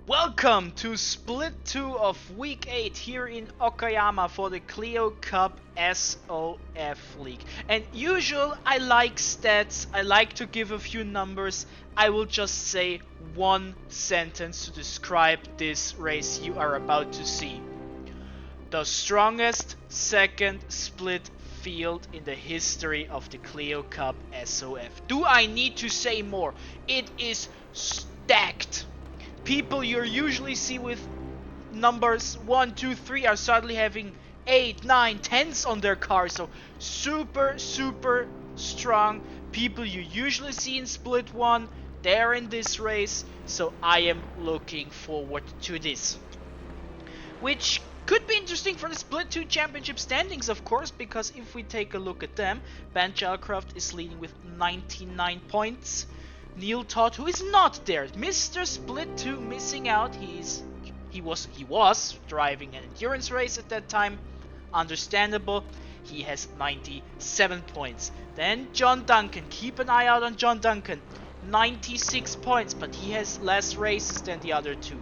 Welcome to Split 2 of Week 8 here in Okayama for the Clio Cup SoF League. And usual, I like stats, I like to give a few numbers. I will just say one sentence to describe this race you are about to see. The strongest second split field in the history of the Clio Cup SoF. Do I need to say more? It is stacked. People you usually see with numbers 1, 2, 3 are suddenly having 8, 9, 10s on their car. So super strong. People you usually see in Split 1, they're in this race. So I am looking forward to this. Which could be interesting for the Split 2 championship standings, of course, because if we take a look at them, Ben Jalcraft is leading with 99 points. Neil Todd, who is not there, Mr. Split 2 missing out. He was driving an endurance race at that time. Understandable. He has 97 points. Then John Duncan. Keep an eye out on John Duncan. 96 points, but he has less races than the other two.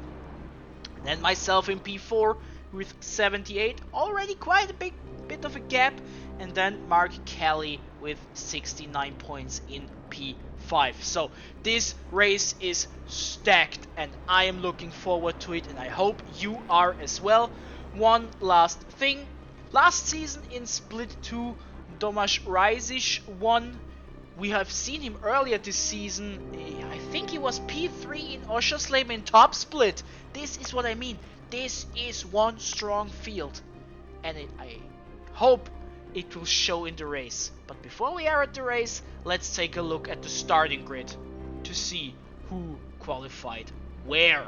And then myself in P4 with 78. Already quite a bit of a gap. And then Mark Kelly with 69 points in P5. So this race is stacked and I am looking forward to it, and I hope you are as well. One last thing. Last season in Split 2, Tomasz Rajsic won. We have seen him earlier this season. I think he was P3 in Oschersleben in Top Split. This is what I mean. This is one strong field. And I hope it will show in the race. But before we are at the race, let's take a look at the starting grid to see who qualified where.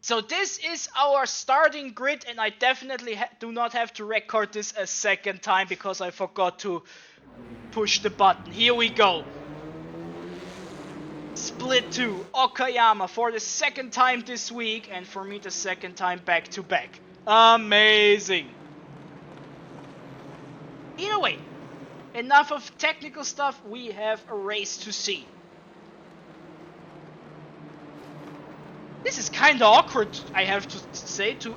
So this is our starting grid, and I definitely do not have to record this a second time because I forgot to push the button. Here we go. Split 2, Okayama for the second time this week, and for me the second time back to back. Amazing. Either way, enough of technical stuff, we have a race to see. This is kinda awkward, I have to say, to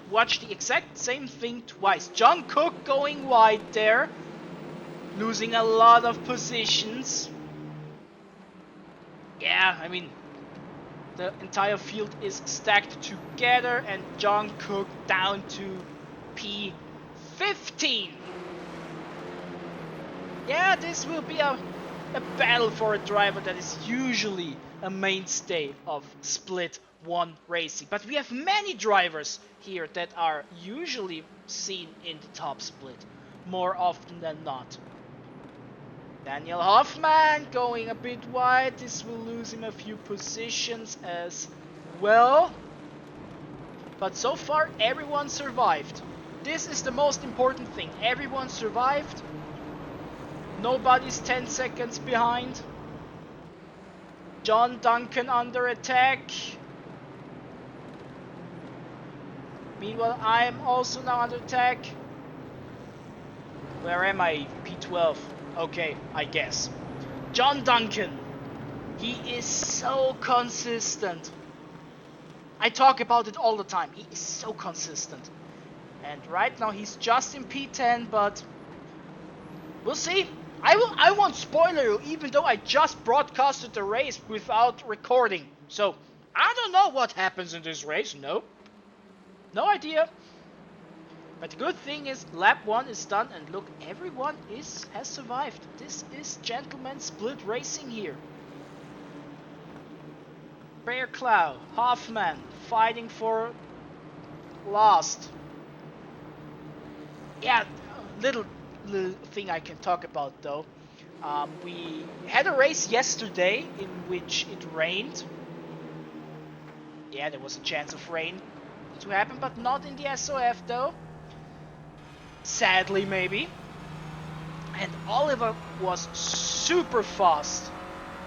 watch the exact same thing twice. John Cook going wide there, losing a lot of positions. Yeah, I mean, the entire field is stacked together and John Cook down to P15. Yeah, this will be a battle for a driver that is usually a mainstay of Split 1 racing. But we have many drivers here that are usually seen in the top split, more often than not. Daniel Hoffman going a bit wide. This will lose him a few positions as well. But so far everyone survived. This is the most important thing. Everyone survived. Nobody's 10 seconds behind. John Duncan under attack. Meanwhile, I am also now under attack. Where am I? P12. Okay, I guess. John Duncan. He is so consistent. I talk about it all the time. He is so consistent. And right now he's just in P10, but we'll see. I won't spoiler you, even though I just broadcasted the race without recording. So, I don't know what happens in this race, no idea. But the good thing is, lap 1 is done, and look, everyone has survived. This is gentleman split racing here. Bear Clow, Hoffman, fighting for last. Yeah, little thing I can talk about though. We had a race yesterday in which it rained. Yeah, there was a chance of rain to happen, but not in the SoF though. Sadly, maybe. And Oliver was super fast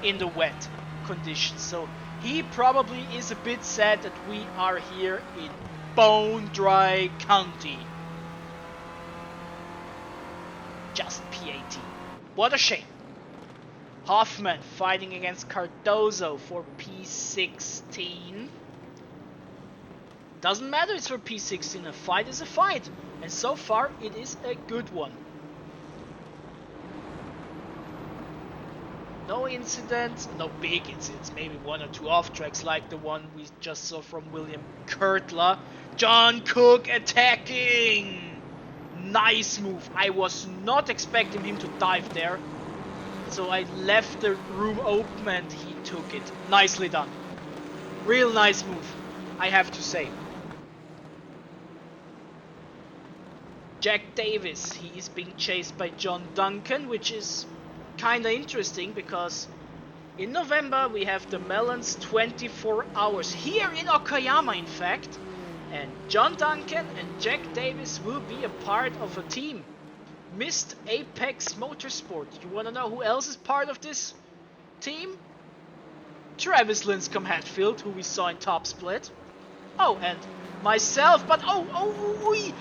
in the wet conditions, so he probably is a bit sad that we are here in Bone Dry County. Just P18. What a shame. Hoffman fighting against Cardozo for P16. Doesn't matter, it's for P16. A fight is a fight. And so far, it is a good one. No incidents, no big incidents, maybe one or two off tracks like the one we just saw from William Kurtler. John Cook attacking! Nice move. I was not expecting him to dive there. So I left the room open and he took it. Nicely done. Real nice move, I have to say. Jack Davies, he is being chased by John Duncan, which is kinda interesting because in November we have the Melons 24 hours here in Okayama, in fact. And John Duncan and Jack Davies will be a part of a team. Missed Apex Motorsport. You wanna know who else is part of this team? Travis Linscomb Hatfield, who we saw in Top Split. Oh, and myself, but ay.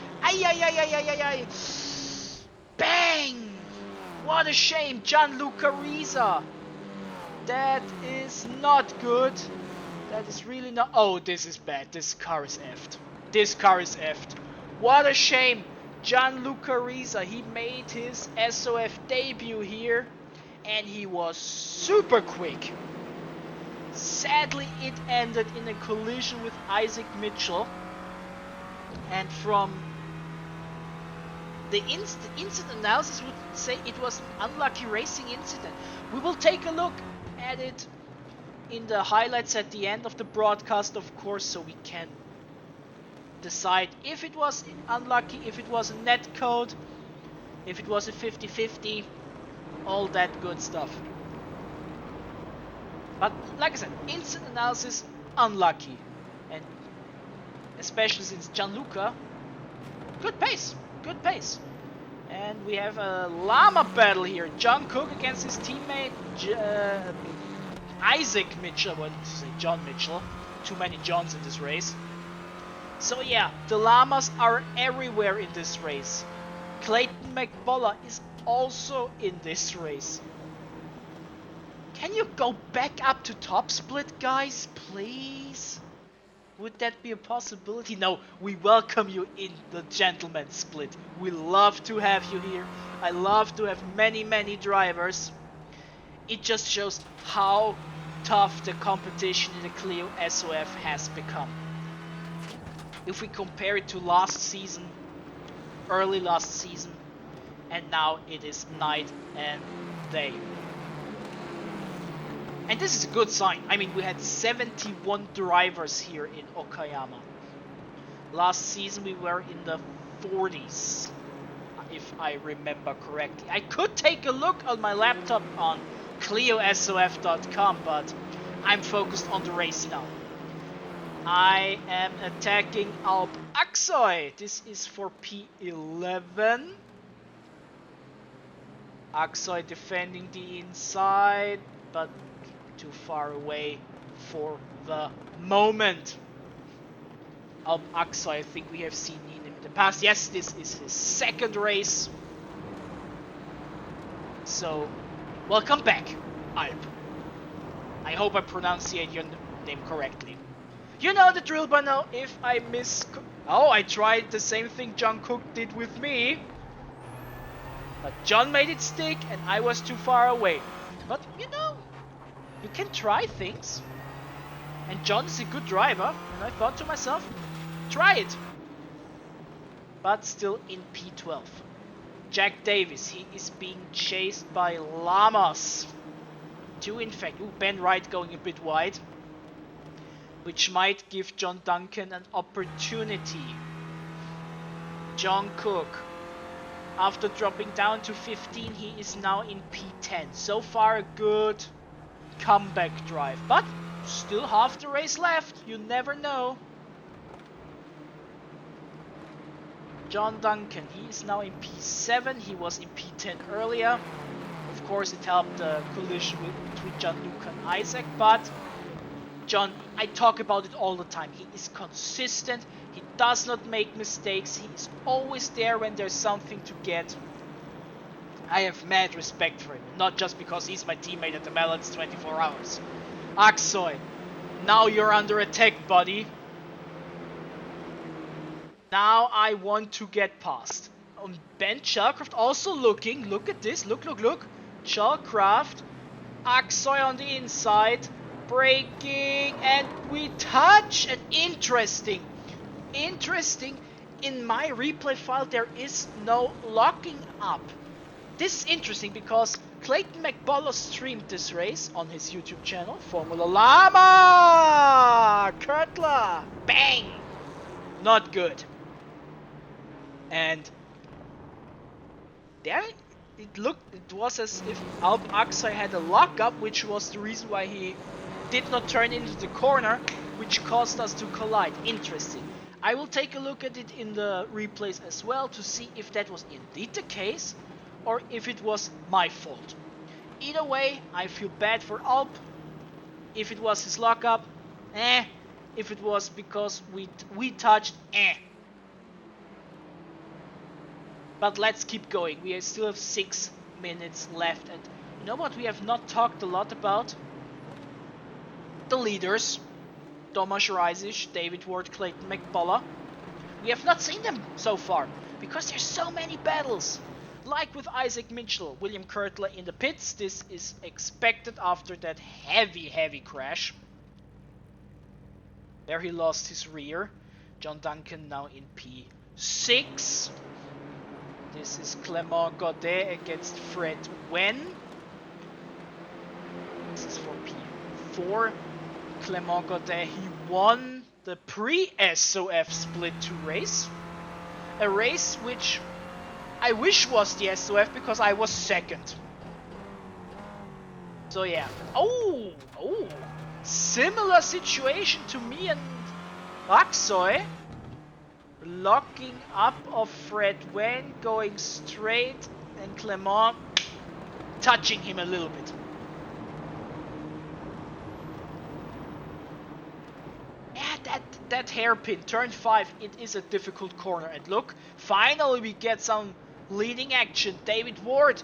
Bang! What a shame, Gianluca Riza. That is not good. That is really not. Oh, this is bad. This car is effed. This car is effed. What a shame. Gianluca Riza, he made his SoF debut here and he was super quick. Sadly, it ended in a collision with Isaac Mitchell. And from the incident analysis would say it was an unlucky racing incident. We will take a look at it in the highlights at the end of the broadcast, of course, so we can decide if it was unlucky, if it was a net code, if it was a 50-50, all that good stuff. But like I said, incident analysis, unlucky. And especially since Gianluca, good pace. And we have a llama battle here. John Cook against his teammate Isaac Mitchell. I wanted to say John Mitchell. Too many Johns in this race. So yeah, the llamas are everywhere in this race. Clayton McBullough is also in this race. Can you go back up to Top Split, guys, please? Would that be a possibility? No, we welcome you in the Gentleman's Split. We love to have you here. I love to have many drivers. It just shows how tough the competition in the Clio SoF has become. If we compare it to last season, early last season, and now it is night and day. And this is a good sign. I mean, we had 71 drivers here in Okayama. Last season we were in the 40s, if I remember correctly. I could take a look on my laptop on ClioSoF.com, but I'm focused on the race now. I am attacking Alp Aksoy. This is for P11. Aksoy defending the inside, but too far away for the moment. Alp Aksoy, I think we have seen him in the past. Yes, this is his second race. So, welcome back, Alp. I hope I pronounced your name correctly. You know the drill by now. If I miss... Oh, I tried the same thing John Cook did with me. But John made it stick and I was too far away. But, you know, you can try things. And John is a good driver. And I thought to myself, try it. But still in P12. Jack Davies, he is being chased by llamas. Two in fact. Ooh, Ben Wright going a bit wide. which might give John Duncan an opportunity. John Cook, after dropping down to 15, he is now in P10. So far a good comeback drive, but still half the race left, you never know. John Duncan, he is now in P7, he was in P10 earlier. Of course it helped the collision between Gianluca and Isaac, but John, I talk about it all the time, he is consistent, he does not make mistakes, he is always there when there's something to get. I have mad respect for him, not just because he's my teammate at the Melons 24 hours. Aksoy, now you're under attack, buddy. Now I want to get past. Ben Shellcraft also looking. Look at this. Look. Shellcraft. Aksoy on the inside. Braking. And we touch. And interesting. In my replay file, there is no locking up. This is interesting because Clayton McBullough streamed this race on his YouTube channel. Formula Llama! Kurtler! Bang! Not good. And there it was as if Alp Aksoy had a lockup, which was the reason why he did not turn into the corner, which caused us to collide. Interesting. I will take a look at it in the replays as well to see if that was indeed the case or if it was my fault. Either way, I feel bad for Alp. If it was his lockup, if it was because we touched, But let's keep going. We still have 6 minutes left. And you know what we have not talked a lot about? The leaders. Tomasz Rajsic, David Ward, Clayton McBullough. We have not seen them so far. Because there's so many battles. Like with Isaac Mitchell, William Kurtler in the pits. This is expected after that heavy crash. There he lost his rear. John Duncan now in P6. This is Clément Godet against Fred Wen. This is for P4. Clément Godet, he won the Prix SoF Split 2 race. A race which I wish was the SoF because I was second. So yeah. Oh! Similar situation to me and Aksoy. Locking up of Fred Wen, going straight, and Clément touching him a little bit. Yeah, that hairpin, turn 5, it is a difficult corner. And look, finally we get some leading action. David Ward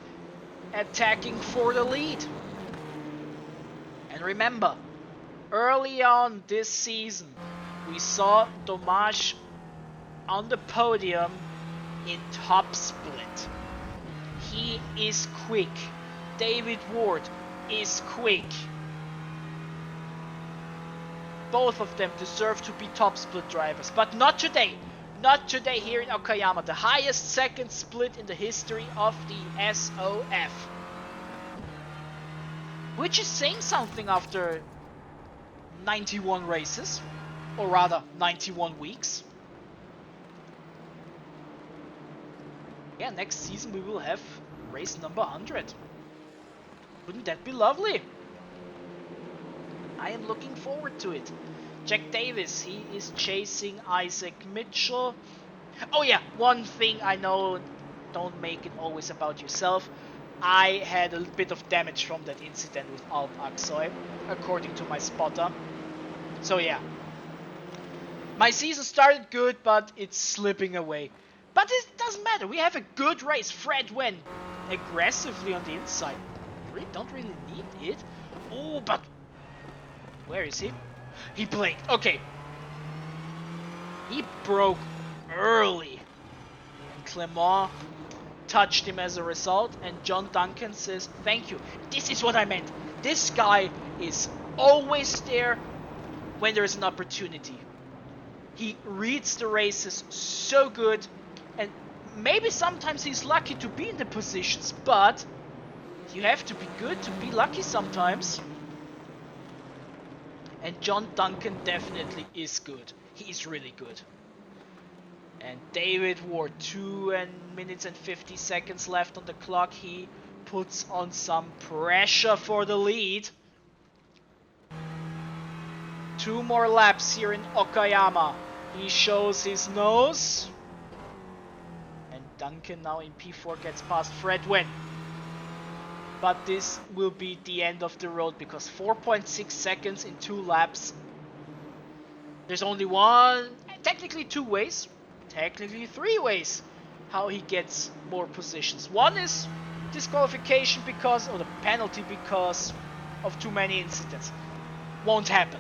attacking for the lead. And remember, early on this season, we saw Tomasz on the podium in top split. He is quick. David Ward is quick. Both of them deserve to be top split drivers, but not today. Not today here in Okayama, the highest second split in the history of the SoF. Which is saying something after 91 races, or rather 91 weeks. Yeah, next season we will have race number 100. Wouldn't that be lovely? I am looking forward to it. Jack Davies, he is chasing Isaac Mitchell. Oh yeah, one thing I know, don't make it always about yourself. I had a bit of damage from that incident with Alp Aksoy, according to my spotter. So yeah. My season started good, but it's slipping away. But it doesn't matter, we have a good race. Fred Wen aggressively on the inside. We don't really need it. Oh, but where is he? He blinked. Okay. He broke early. And Clément touched him as a result. And John Duncan says, thank you. This is what I meant. This guy is always there when there's an opportunity. He reads the races so good. And maybe sometimes he's lucky to be in the positions. But you have to be good to be lucky sometimes. And John Duncan definitely is good. He is really good. And David Ward, 2 minutes and 50 seconds left on the clock. He puts on some pressure for the lead. 2 more laps here in Okayama. He shows his nose. And Duncan now in P4 gets past Fred Wynn. But this will be the end of the road because 4.6 seconds in 2 laps. There's only one, technically 2 ways, technically 3 ways how he gets more positions. One is disqualification because, or the penalty because of too many incidents. Won't happen.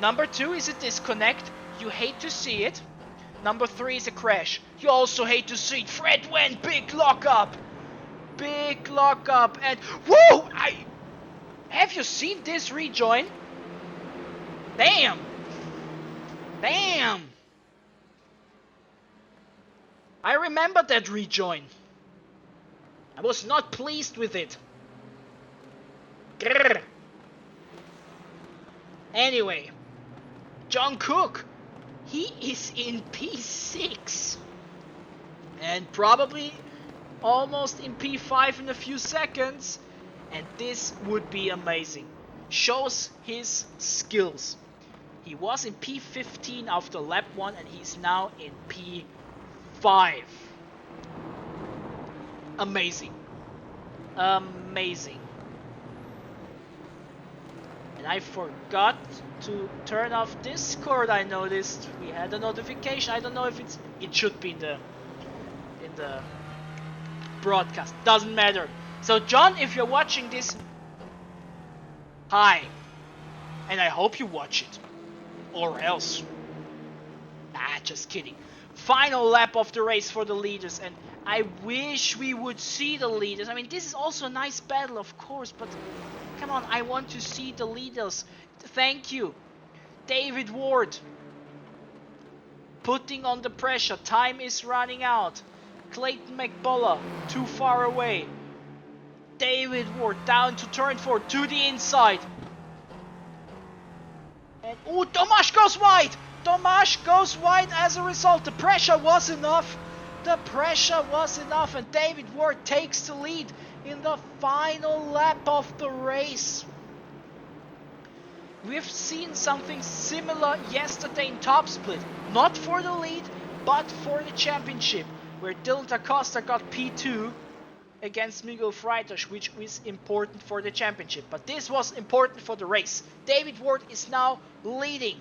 Number 2 is a disconnect. You hate to see it. Number 3 is a crash. You also hate to see it. Fred Wynn, big lockup. Big lockup and whoa! Have you seen this rejoin? Damn! Damn! I remember that rejoin. I was not pleased with it. Grrr. Anyway, John Cook, he is in P6 and probably almost in P5 in a few seconds, and this would be amazing. Shows his skills. He was in P15 after lap 1 and he's now in P5. Amazing. Amazing. And I forgot to turn off Discord. I noticed we had a notification. I don't know if it should be in the broadcast. Doesn't matter. So John, if you're watching this, hi. And I hope you watch it. Or else. Just kidding. Final lap of the race for the leaders, and I wish we would see the leaders. I mean, this is also a nice battle, of course, but come on, I want to see the leaders. Thank you. David Ward. Putting on the pressure. Time is running out. Clayton McBullough, too far away. David Ward down to turn 4, to the inside. And oh, Tomasz goes wide! Tomasz goes wide as a result. The pressure was enough. The pressure was enough, and David Ward takes the lead in the final lap of the race. We've seen something similar yesterday in Top Split. Not for the lead, but for the championship, where Dylan da Costa got P2 against Miguel Freitas, which is important for the championship. But this was important for the race. David Ward is now leading.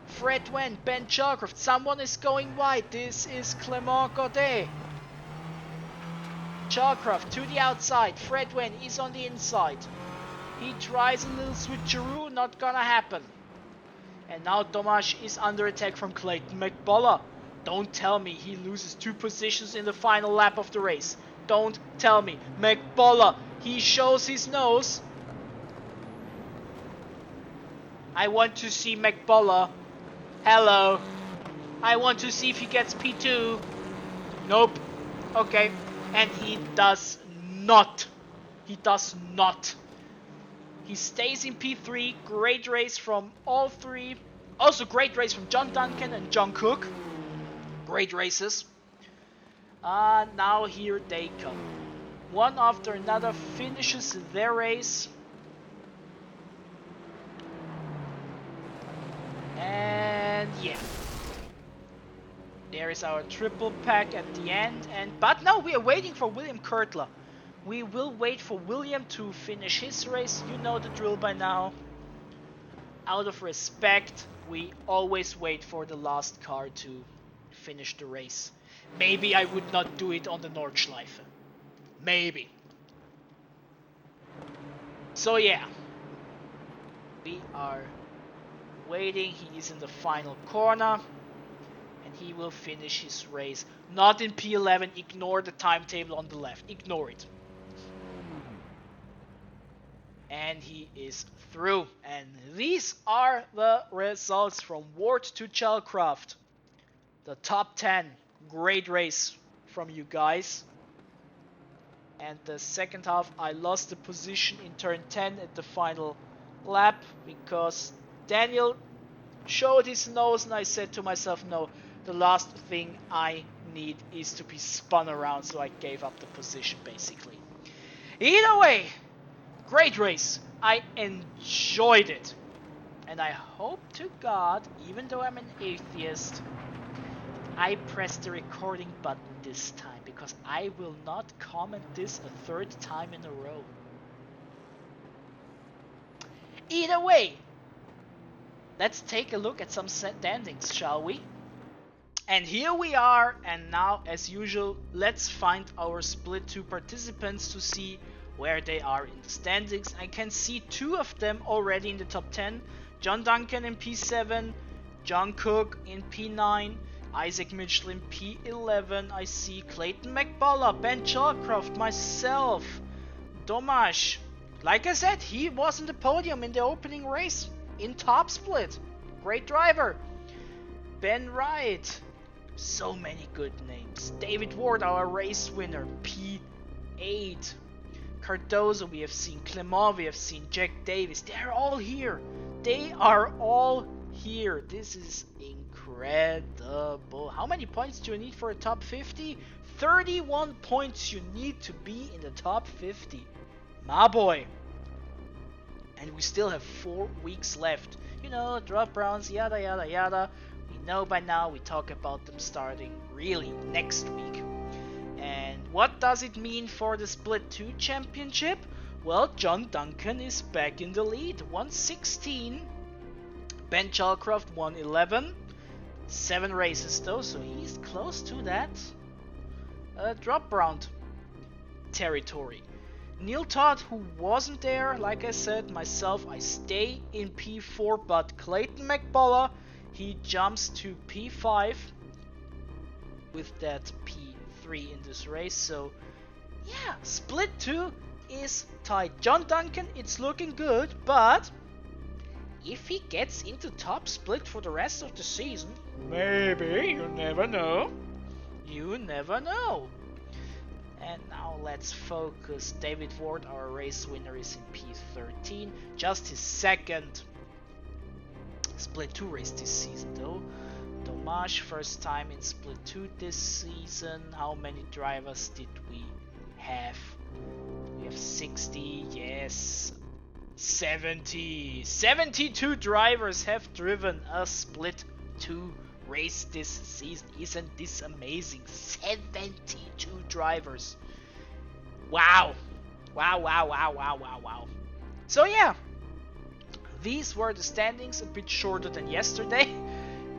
Fred Wynn, Ben Chalcroft, someone is going wide. This is Clément Godet. Chalcroft to the outside. Fred Wynn is on the inside. He tries a little switcheroo, not gonna happen. And now Tomasz is under attack from Clayton McBullough. Don't tell me he loses 2 positions in the final lap of the race. Don't tell me. McBullough, he shows his nose. I want to see McBullough. Hello. I want to see if he gets P2. Nope. Okay. And he does not. He does not. He stays in P3. Great race from all 3. Also great race from John Duncan and John Cook. Great races. Now here they come. One after another finishes their race. And yeah. There is our triple pack at the end. But now we are waiting for William Kurtler. We will wait for William to finish his race. You know the drill by now. Out of respect, we always wait for the last car to finish the race. Maybe I would not do it on the Nordschleife. Maybe. So yeah. We are waiting. He is in the final corner. And he will finish his race. Not in P11. Ignore the timetable on the left. Ignore it. And he is through. And these are the results from Ward to Chalcroft. The top 10. Great race from you guys. And the second half, I lost the position in turn 10 at the final lap because Daniel showed his nose, and I said to myself, no, the last thing I need is to be spun around, so I gave up the position basically. Either way, great race. I enjoyed it. And I hope to God, even though I'm an atheist, I pressed the recording button this time, because I will not comment this a third time in a row. Either way, let's take a look at some standings, shall we? And here we are, and now, as usual, let's find our Split 2 participants to see where they are in the standings. I can see two of them already in the top 10. John Duncan in P7, John Cook in P9, Isaac Mitchell in P11. I see Clayton McBullough, Ben Chalcroft, myself, Tomasz. Like I said, he was in the podium in the opening race in top split. Great driver. Ben Wright. So many good names. David Ward, our race winner, P8. Cardozo, we have seen. Clement, we have seen. Jack Davies. They're all here. They are all here. This is incredible. How many points do you need for a top 50? 31 points you need to be in the top 50. My boy. And we still have 4 weeks left. You know, drop rounds, yada yada yada. We know by now, we talk about them starting really next week. And what does it mean for the Split 2 championship? Well, John Duncan is back in the lead, 116. Ben Chalcroft 111. 7 races though, so he's close to that drop round territory. Neil Todd, who wasn't there, like I said, myself, I stay in P4, but Clayton McBullough, he jumps to P5 with that P3 in this race. So yeah, Split 2 is tight. John Duncan, it's looking good, but if he gets into top split for the rest of the season, maybe, you never know. You never know. And now let's focus. David Ward, our race winner, is in P13. Just his second Split 2 race this season though. Tomasz, first time in Split 2 this season. How many drivers did we have? We have 60, yes. 70. 72 drivers have driven a Split 2 race this season. Isn't this amazing? 72 drivers. Wow. Wow. So yeah, these were the standings, a bit shorter than yesterday.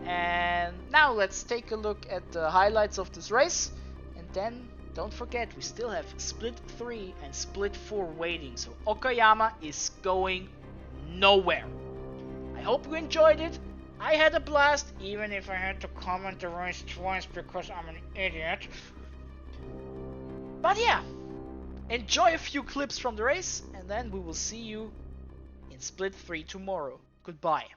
And now let's take a look at the highlights of this race. And then don't forget, we still have Split 3 and Split 4 waiting. So Okayama is going nowhere. I hope you enjoyed it. I had a blast, even if I had to comment the race twice because I'm an idiot. But yeah, enjoy a few clips from the race, and then we will see you in Split 3 tomorrow. Goodbye.